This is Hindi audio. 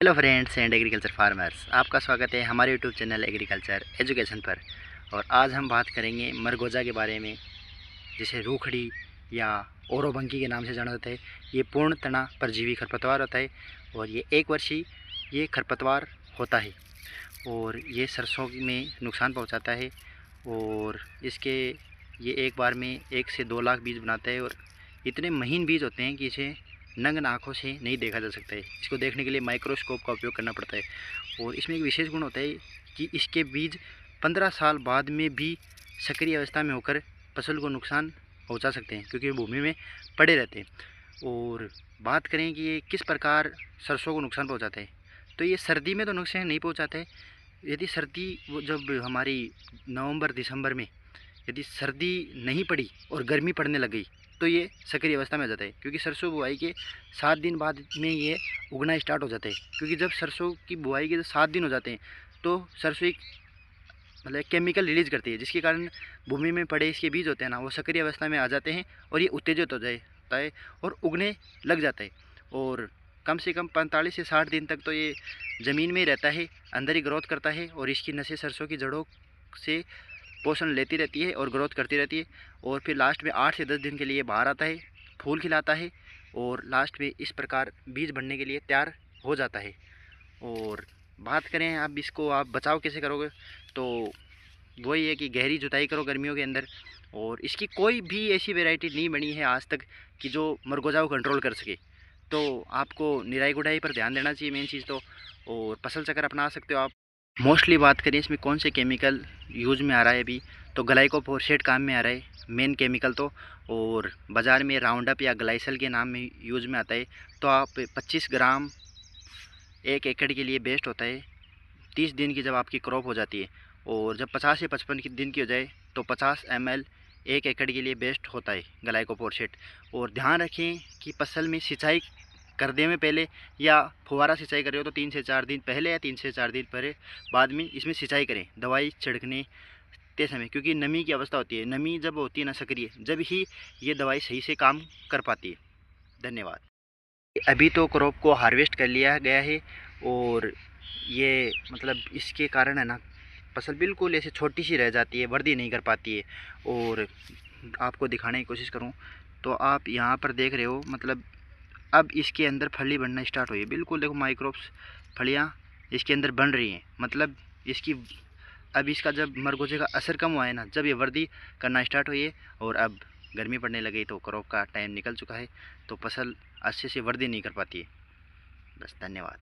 Hello friends and agriculture farmers, आपका स्वागत है हमारे यूट्यूब चैनल एग्रीकल्चर एजुकेशन पर। और आज हम बात करेंगे मरगोजा के बारे में, जिसे रूखड़ी या ओरोबंकी के नाम से जाना जाता है। ये पूर्ण तना परजीवी खरपतवार होता है और ये एक वर्षीय ये खरपतवार होता है और ये सरसों में नुकसान पहुंचाता है। और इसके ये एक बार में 1 से 2 लाख बीज बनाता है और इतने महीन बीज होते हैं कि इसे नग्न आँखों से नहीं देखा जा सकता है। इसको देखने के लिए माइक्रोस्कोप का उपयोग करना पड़ता है। और इसमें एक विशेष गुण होता है कि इसके बीज 15 साल बाद में भी सक्रिय अवस्था में होकर फसल को नुकसान पहुंचा सकते हैं, क्योंकि भूमि में पड़े रहते हैं। और बात करें कि ये किस प्रकार सरसों को नुकसान पहुंचाता है, तो ये सर्दी में तो नुकसान नहीं पहुंचाता है। यदि सर्दी वो जब हमारी नवंबर दिसंबर में यदि सर्दी नहीं पड़ी और गर्मी पड़ने लग गई तो ये सक्रिय अवस्था में आ जाता है, क्योंकि सरसों बुआई के 7 दिन बाद में ये उगना स्टार्ट हो जाता है। क्योंकि जब सरसों की बुआई के 7 दिन हो जाते हैं तो सरसों एक मतलब केमिकल रिलीज करती है, जिसके कारण भूमि में पड़े इसके बीज होते हैं ना, वो सक्रिय अवस्था में आ जाते हैं और ये उत्तेजित हो जाता है और उगने लग जाता है। और कम से कम 45 से 60 दिन तक तो ये ज़मीन में ही रहता है, अंदर ही ग्रोथ करता है और इसकी नसें सरसों की जड़ों से पोषण लेती रहती है और ग्रोथ करती रहती है। और फिर लास्ट में 8 से 10 दिन के लिए बाहर आता है, फूल खिलाता है और लास्ट में इस प्रकार बीज बनने के लिए तैयार हो जाता है। और बात करें अब इसको आप बचाव कैसे करोगे, तो वही है कि गहरी जुताई करो गर्मियों के अंदर। और इसकी कोई भी ऐसी वैरायटी नहीं बनी है आज तक कि जो मरगोजा को कंट्रोल कर सके। तो आपको निराई गुड़ाई पर ध्यान देना चाहिए मेन चीज़ तो। और फसल चक्र अपना सकते हो आप। मोस्टली बात करें इसमें कौन से केमिकल यूज़ में आ रहा है अभी, तो ग्लाइकोफोर्सेट काम में आ रहा है मेन केमिकल तो। और बाज़ार में राउंडअप या ग्लाइसल के नाम में यूज़ में आता है। तो आप 25 ग्राम 1 एकड़ के लिए बेस्ट होता है 30 दिन की जब आपकी क्रॉप हो जाती है। और जब 50 से 55 दिन की हो जाए तो 50 ml 1 एकड़ के लिए बेस्ट होता है ग्लाइकोफोर्सेट। और ध्यान रखें कि फसल में सिंचाई कर दे में पहले या फुहारा सिंचाई कर रहे हो तो 3 से 4 दिन पहले या 3 से 4 दिन पहले बाद में इसमें सिंचाई करें दवाई छिड़कने ते समय, क्योंकि नमी की अवस्था होती है। नमी जब होती है ना सक्रिय, जब ही ये दवाई सही से काम कर पाती है। धन्यवाद। अभी तो क्रॉप को हार्वेस्ट कर लिया गया है और ये मतलब इसके कारण है ना फसल बिल्कुल ऐसे छोटी सी रह जाती है, वृद्धि नहीं कर पाती है। और आपको दिखाने की कोशिश करूं तो आप यहाँ पर देख रहे हो, मतलब अब इसके अंदर फली बनना स्टार्ट हुई है। बिल्कुल देखो माइक्रोब्स फलियाँ इसके अंदर बन रही हैं। मतलब इसकी अब इसका जब मरगोजे का असर कम हुआ है ना, जब ये वृद्धि करना स्टार्ट हुई है और अब गर्मी पड़ने लगी तो क्रॉप का टाइम निकल चुका है, तो फसल अच्छे से वृद्धि नहीं कर पाती है। बस, धन्यवाद।